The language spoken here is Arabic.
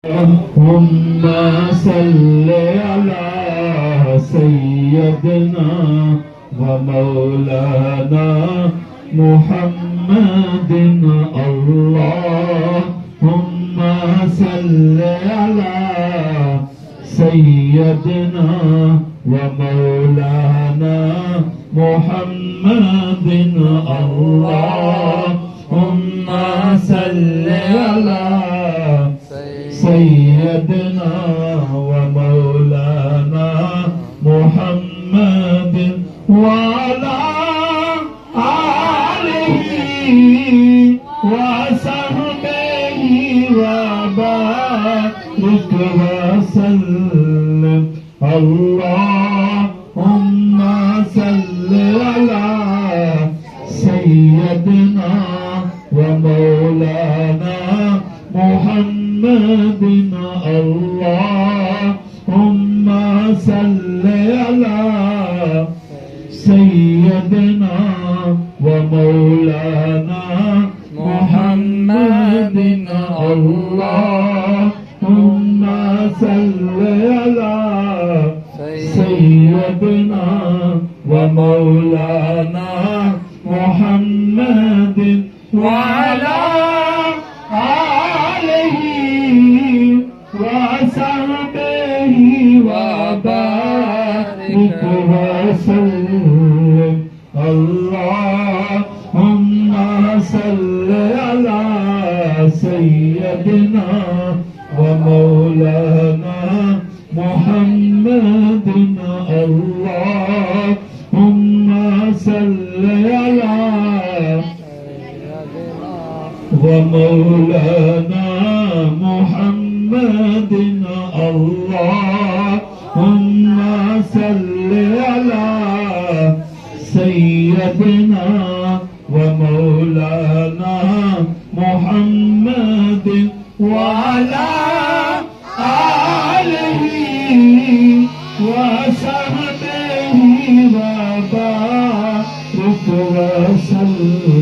اللهم صل على سيدنا ومولانا محمد اللهم صل على سيدنا ومولانا محمد اللهم صل على سيدنا ومولانا محمد وعلى آله وصحبه وبارك وسلم اللهم صل على سيدنا ومولانا محمد اللهم صل على سيدنا ومولانا محمد اللهم صل على سيدنا ومولانا محمد وعلى وصحبه وبارك وسلم اللهم صل على سيدنا ومولانا محمد اللهم صل على ومولانا محمد اللهم صل على سيدنا ومولانا محمد وعلى آله وصحبه وبارك وسلم